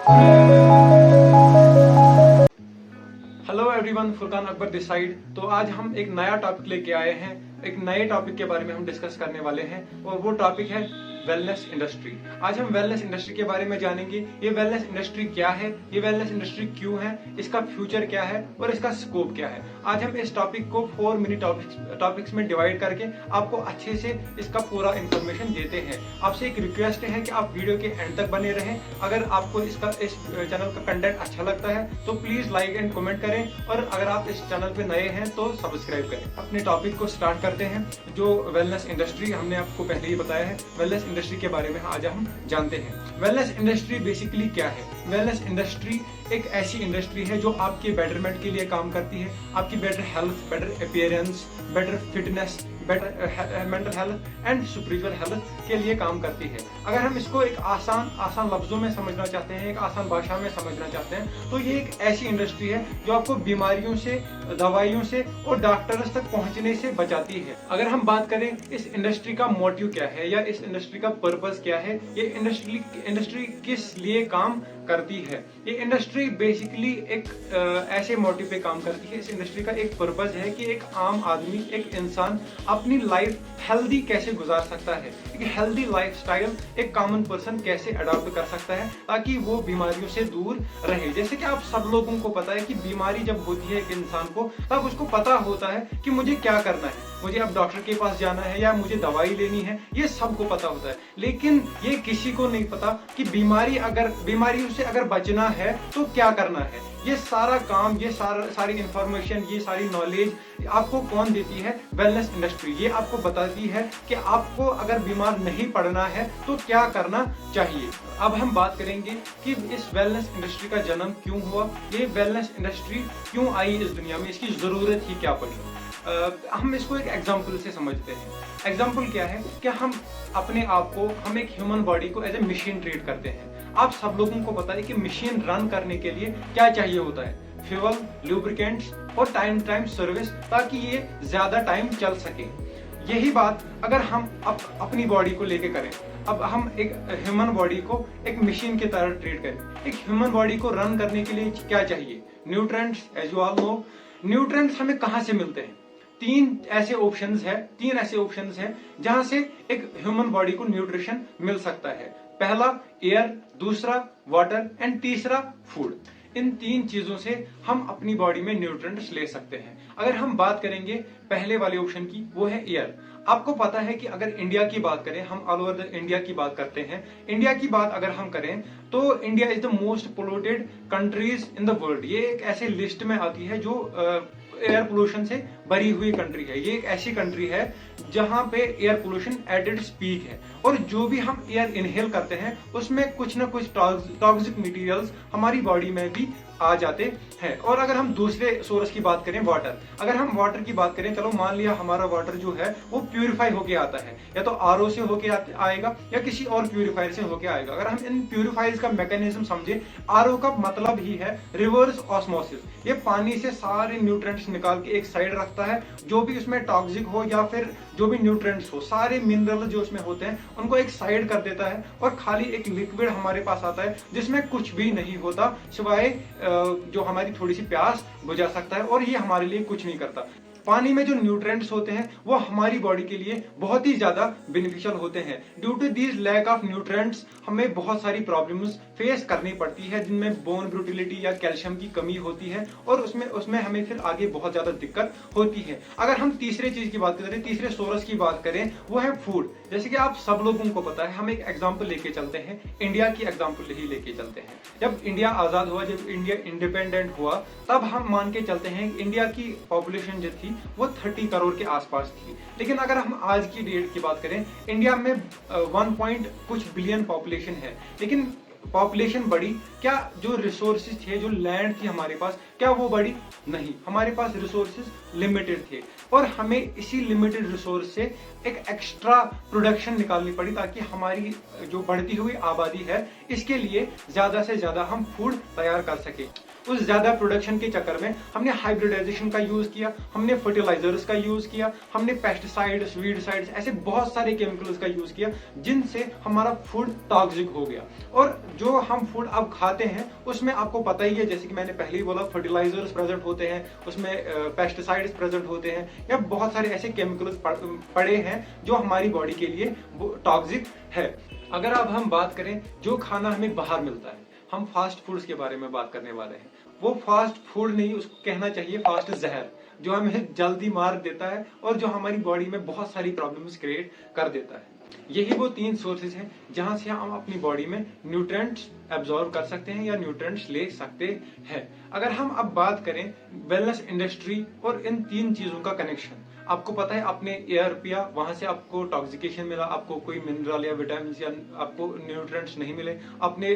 Hello everyone, Furqan Akbar this side. तो आज हम एक नया टॉपिक लेके आए हैं। एक नए टॉपिक के बारे में हम डिस्कस करने वाले हैं और वो टॉपिक है वेलनेस इंडस्ट्री। आज हम वेलनेस इंडस्ट्री के बारे में जानेंगे। ये वेलनेस इंडस्ट्री क्या है, ये वेलनेस इंडस्ट्री क्यों है, इसका फ्यूचर क्या है और इसका स्कोप क्या है। आज हम इस टॉपिक को 4 मिनी टॉपिक्स में डिवाइड करके आपको अच्छे से इसका पूरा इंफॉर्मेशन देते हैं। आपसे एक रिक्वेस्ट है कि आप वीडियो के एंड तक बने रहें। अगर आपको इस चैनल का कंटेंट अच्छा लगता है तो प्लीज लाइक एंड कमेंट करें, और अगर आप इस चैनल पे नए हैं तो सब्सक्राइब करें। अपने टॉपिक को स्टार्ट करते हैं। जो वेलनेस इंडस्ट्री, हमने आपको पहले ही बताया है, वेलनेस इंडस्ट्री के बारे में आज हम जानते हैं। वेलनेस इंडस्ट्री बेसिकली क्या है? वेलनेस इंडस्ट्री एक ऐसी इंडस्ट्री है जो आपके बेटरमेंट के लिए काम करती है, आपकी better health, better appearance, better fitness, better mental health and spiritual health के लिए काम करती है। अगर हम इसको एक आसान लफ्जों में समझना चाहते हैं, एक आसान भाषा में समझना चाहते हैं, तो ये एक ऐसी इंडस्ट्री है जो आपको बीमारियों से, दवाइयों से और डॉक्टर्स तक पहुंचने से बचाती है। अगर हम बात करें इस इंडस्ट्री का मोटिव क्या है या इस इंडस्ट्री का पर्पस क्या है, ये इंडस्ट्री किस लिए काम करती है, ये इंडस्ट्री बेसिकली एक ऐसे मोटिव पे काम करती है। इस इंडस्ट्री का एक पर्पस है कि एक आम आदमी, एक इंसान अपनी लाइफ हेल्दी कैसे गुजार सकता है, एक हेल्दी लाइफस्टाइल एक कॉमन पर्सन कैसे अडॉप्ट कर सकता है ताकि वो बीमारियों से दूर रहे। जैसे कि आप सब लोगों को पता है कि बीमारी जब होती है एक इंसान को, तब उसको पता होता है कि मुझे क्या करना है, मुझे अब डॉक्टर के पास जाना है या मुझे दवाई लेनी है, ये सबको पता होता है। लेकिन ये किसी को नहीं पता कि बीमारियों से अगर बचना है तो क्या करना है। ये सारा काम, ये सारी इंफॉर्मेशन, ये सारी नॉलेज आपको कौन देती है? Wellness industry. ये आपको बताती है कि आपको अगर बीमार नहीं पड़ना है तो क्या करना चाहिए। अब हम बात करेंगे कि इस वेलनेस इंडस्ट्री का जन्म क्यों हुआ, ये वेलनेस इंडस्ट्री क्यों आई इस दुनिया में, इसकी जरूरत ही क्या पड़ी। हम इसको एक एग्जाम्पल से समझते हैं। एग्जाम्पल क्या है कि हम अपने आप को, हम एक ह्यूमन बॉडी को एज ए मशीन ट्रीट करते हैं। आप सब लोगों को पता है कि मशीन रन करने के लिए क्या चाहिए होता है? फ्यूल, लुब्रिकेंट्स और टाइम सर्विस, ताकि ये ज्यादा टाइम चल सके। यही बात अगर हम अपनी बॉडी को लेके करें, अब हम एक ह्यूमन बॉडी को एक मशीन की तरह ट्रीट करें। एक ह्यूमन बॉडी को रन करने के लिए क्या चाहिए? Nutrients. As you all know, nutrients हमें कहां से मिलते हैं? तीन ऐसे ऑप्शंस हैं जहां से एक ह्यूमन बॉडी को न्यूट्रिशन मिल सकता है। पहला एयर, दूसरा वाटर एंड तीसरा फूड। इन तीन चीजों से हम अपनी बॉडी में न्यूट्रिएंट्स ले सकते हैं। अगर हम बात करेंगे पहले वाले ऑप्शन की, वो है एयर। आपको पता है कि अगर इंडिया की बात करें, हम ऑल ओवर इंडिया की बात करते हैं, इंडिया की बात अगर हम करें तो India is the most polluted countries in the world. ये एक ऐसे लिस्ट में आती है जो एयर पोल्यूशन से भरी हुई कंट्री है। ये एक ऐसी कंट्री है जहां पे air pollution at its peak है, और जो भी हम एयर इनहेल करते हैं उसमें कुछ ना कुछ टॉक्सिक मटेरियल्स हमारी बॉडी में भी आ जाते हैं। और अगर हम दूसरे सोर्स की बात करें, वाटर, अगर हम वाटर की बात करें, चलो मान लिया हमारा वाटर जो है वो प्यूरिफाई होके आता है, या तो आरओ से होके आएगा या किसी और प्यूरिफायर से होके आएगा। अगर हम इन प्यूरिफायर्स का मैकेनिज्म समझे, आरओ का मतलब ही है रिवर्स ऑस्मोसिस। ये पानी से सारे न्यूट्रिएंट्स निकाल के एक साइड रखता है, जो भी उसमें टॉक्सिक हो या फिर जो भी न्यूट्रिएंट्स हो, सारे मिनरल जो उसमें होते हैं उनको एक साइड कर देता है, और खाली एक लिक्विड हमारे पास आता है जिसमें कुछ भी नहीं होता सिवाय जो हमारी थोड़ी सी प्यास बुझा सकता है, और ये हमारे लिए कुछ नहीं करता। पानी में जो न्यूट्रिएंट्स होते हैं वो हमारी बॉडी के लिए बहुत ही ज्यादा बेनिफिशियल होते हैं। Due to this lack of nutrients हमें बहुत सारी प्रॉब्लम्स फेस करनी पड़ती है, जिनमें बोन ब्रूटिलिटी या कैल्शियम की कमी होती है, और उसमें हमें फिर आगे बहुत ज्यादा दिक्कत होती है। अगर हम तीसरे चीज की बात करें, तीसरे सोर्स की बात करें, वो है फूड। जैसे कि आप सब लोगों को पता है, हम एक एग्जाम्पल लेके चलते हैं, इंडिया की एग्जाम्पल ही लेके चलते हैं। जब इंडिया आजाद हुआ, जब इंडिया इंडिपेंडेंट हुआ, तब हम मान के चलते हैं इंडिया की पॉपुलेशन जो थी वो 30 करोड़ के आसपास थी। लेकिन अगर हम आज की डेट की बात करें, इंडिया में 1 पॉइंट कुछ बिलियन पॉपुलेशन है। लेकिन पॉपुलेशन बढ़ी, क्या जो रिसोर्सेज थे, जो लैंड थी हमारे पास, क्या वो बढ़ी? नहीं, हमारे पास रिसोर्सेज लिमिटेड थे, और हमें इसी लिमिटेड रिसोर्स से एक एक्स्ट्रा प्रोडक्शन निकालनी पड़ी ताकि हमारी जो बढ़ती हुई आबादी है इसके लिए ज्यादा से ज्यादा हम फूड तैयार कर सके। उस ज्यादा प्रोडक्शन के चक्कर में हमने हाइब्रिडाइजेशन का यूज किया, हमने फर्टिलाइजर्स का यूज किया, हमने पेस्टिसाइड्स, वीडसाइड्स, ऐसे बहुत सारे केमिकल्स का यूज किया जिनसे हमारा फूड टॉक्सिक हो गया। और जो हम फूड अब खाते हैं उसमें आपको पता ही है, जैसे कि मैंने पहले ही बोला, फर्टिलाइजर्स प्रेजेंट होते हैं, उसमें पेस्टिसाइड्स प्रेजेंट होते हैं, या बहुत सारे ऐसे केमिकल्स पड़े हैं जो हमारी बॉडी के लिए टॉक्सिक है। अगर अब हम बात करें जो खाना हमें बाहर मिलता है, हम फास्ट फूड्स के बारे में बात करने वाले हैं। वो फास्ट फूड नहीं, उसको कहना चाहिए फास्ट जहर, जो हमें जल्दी मार देता है और जो हमारी बॉडी में बहुत सारी प्रॉब्लम्स क्रिएट कर देता है। यही वो 3 सोर्सेज हैं जहां से हम अपनी बॉडी में न्यूट्रिएंट्स एब्जॉर्ब कर सकते हैं या न्यूट्रिएंट्स ले सकते हैं। अगर हम अब बात करें वेलनेस इंडस्ट्री और इन 3 चीजों का कनेक्शन, आपको पता है आपने एयर पिया, वहां से आपको टॉक्सिकेशन मिला, आपको कोई मिनरल या विटामिन या आपको न्यूट्रिएंट्स नहीं मिले। आपने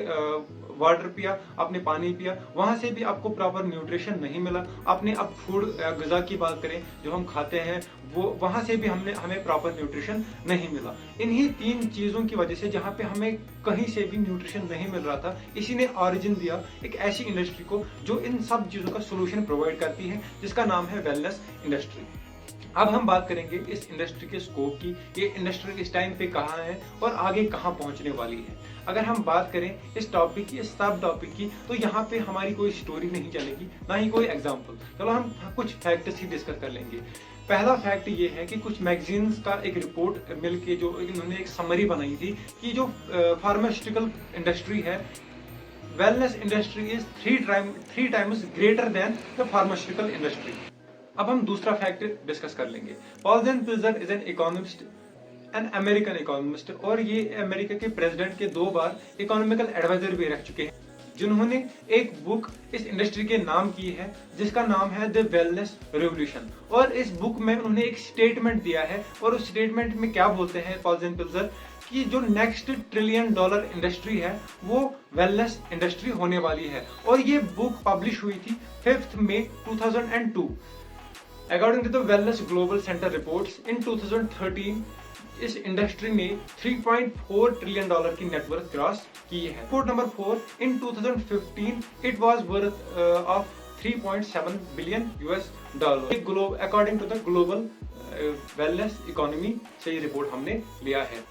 वाटर पिया, आपने पानी पिया, वहां से भी आपको प्रॉपर न्यूट्रिशन नहीं मिला। आपने अब फूड ग़िज़ा की बात करें जो हम खाते हैं, वो वहां से भी हमें प्रॉपर न्यूट्रिशन नहीं मिला। इन्हीं 3 चीजों की वजह से जहां पे हमें कहीं से भी न्यूट्रिशन नहीं मिल रहा था, इसी ने ऑरिजिन दिया एक ऐसी इंडस्ट्री को जो इन सब चीजों का सोल्यूशन प्रोवाइड करती है, जिसका नाम है वेलनेस इंडस्ट्री। अब हम बात करेंगे इस इंडस्ट्री के स्कोप की, ये इंडस्ट्री इस टाइम पे कहाँ है और आगे कहाँ पहुंचने वाली है। अगर हम बात करें इस टॉपिक की, इस सब टॉपिक की, तो यहाँ पे हमारी कोई स्टोरी नहीं चलेगी, ना ही कोई एग्जाम्पल। चलो हम कुछ फैक्ट्स ही डिस्कस कर लेंगे। पहला फैक्ट ये है कि कुछ मैगजीन्स का एक रिपोर्ट मिलके जो इन्होंने एक समरी बनाई थी कि जो फार्मास्यूटिकल इंडस्ट्री है, wellness industry is 3 times greater than the pharmaceutical industry. अब हम दूसरा फैक्ट डिस्कस कर लेंगे। Paul Zane Pilzer is an economist, an American economist, और ये अमेरिका के प्रेसिडेंट के 2 बार इकोनॉमिकल एडवाइजर भी रह चुके हैं, जिन्होंने एक बुक इस इंडस्ट्री के नाम की है जिसका नाम है द वेलनेस रेवोल्यूशन। और इस बुक में उन्होंने एक स्टेटमेंट दिया है, और उस स्टेटमेंट में क्या बोलते हैं पॉल्जन पिल्जर कि जो नेक्स्ट $1 ट्रिलियन इंडस्ट्री है वो वेलनेस इंडस्ट्री होने वाली है। और ये बुक पब्लिश हुई थी 5 मई 2002। According to the Wellness Global Center reports, in 2013 इस इंडस्ट्री ने $3.4 ट्रिलियन की नेटवर्थ क्रॉस की है। Report number 4, in 2015 it was worth of $3.7 billion। According to the global wellness economy से ये रिपोर्ट हमने लिया है।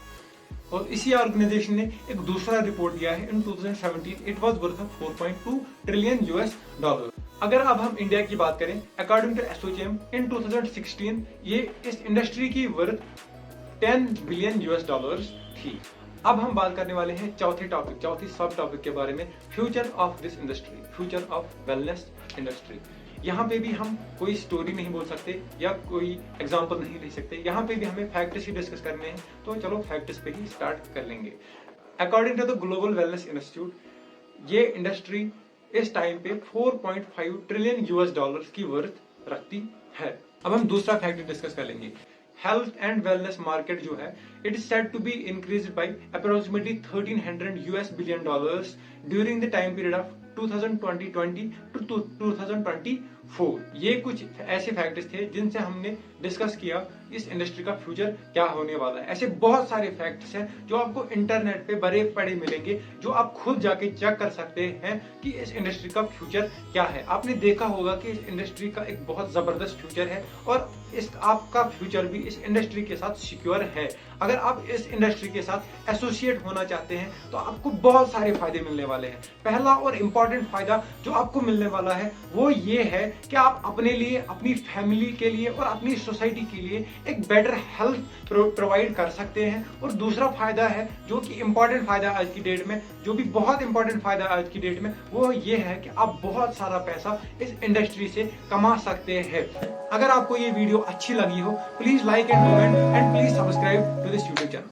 और इसी ऑर्गेनाइजेशन ने एक दूसरा रिपोर्ट दिया है इन 2017, it was worth of $4.2 trillion. अगर अब हम इंडिया की बात करें, अकॉर्डिंग टू एसोचैम इन 2016 ये इस इंडस्ट्री की वर्थ $10 बिलियन थी। अब हम बात करने वाले हैं चौथी सब टॉपिक के बारे में, future of this industry, future of wellness industry. यहाँ पे भी हम कोई स्टोरी नहीं बोल सकते या कोई एग्जांपल नहीं ले सकते, यहाँ पे भी हमें फैक्ट्स ही डिस्कस करने हैं। तो चलो फैक्ट्स पे ही स्टार्ट कर लेंगे। According to the global Wellness Institute, ये इंडस्ट्री इस टाइम पे $4.5 ट्रिलियन की वर्थ रखती है। अब हम दूसरा फैक्ट डिस्कस कर लेंगे। हेल्थ एंड वेलनेस मार्केट जो है, it is said to be increased by approximately $1,300 billion during the time period of 2020 to 2024। ये कुछ ऐसे फैक्टर्स थे जिनसे हमने डिस्कस किया इस इंडस्ट्री का फ्यूचर क्या होने वाला है। ऐसे बहुत सारे फैक्ट्स हैं जो आपको इंटरनेट पे बड़े पड़े मिलेंगे, जो आप खुद जाके चेक कर सकते हैं कि इस इंडस्ट्री का फ्यूचर क्या है। आपने देखा होगा कि इस इंडस्ट्री का एक बहुत जबरदस्त फ्यूचर है और इस आपका फ्यूचर भी इस इंडस्ट्री के साथ सिक्योर है। अगर आप इस इंडस्ट्री के साथ एसोसिएट होना चाहते हैं तो आपको बहुत सारे फायदे मिलने वाले हैं। पहला और इम्पोर्टेंट फायदा जो आपको मिलने वाला है वो ये है कि आप अपने लिए, अपनी फैमिली के लिए और अपनी सोसाइटी के लिए एक बेटर हेल्थ प्रोवाइड कर सकते हैं। और दूसरा फायदा है जो कि इम्पोर्टेंट फायदा आज की डेट में, जो भी बहुत इंपॉर्टेंट फायदा आज की डेट में, वो ये है कि आप बहुत सारा पैसा इस इंडस्ट्री से कमा सकते हैं। अगर आपको ये वीडियो अच्छी लगी हो, please like and comment and please subscribe to this YouTube channel.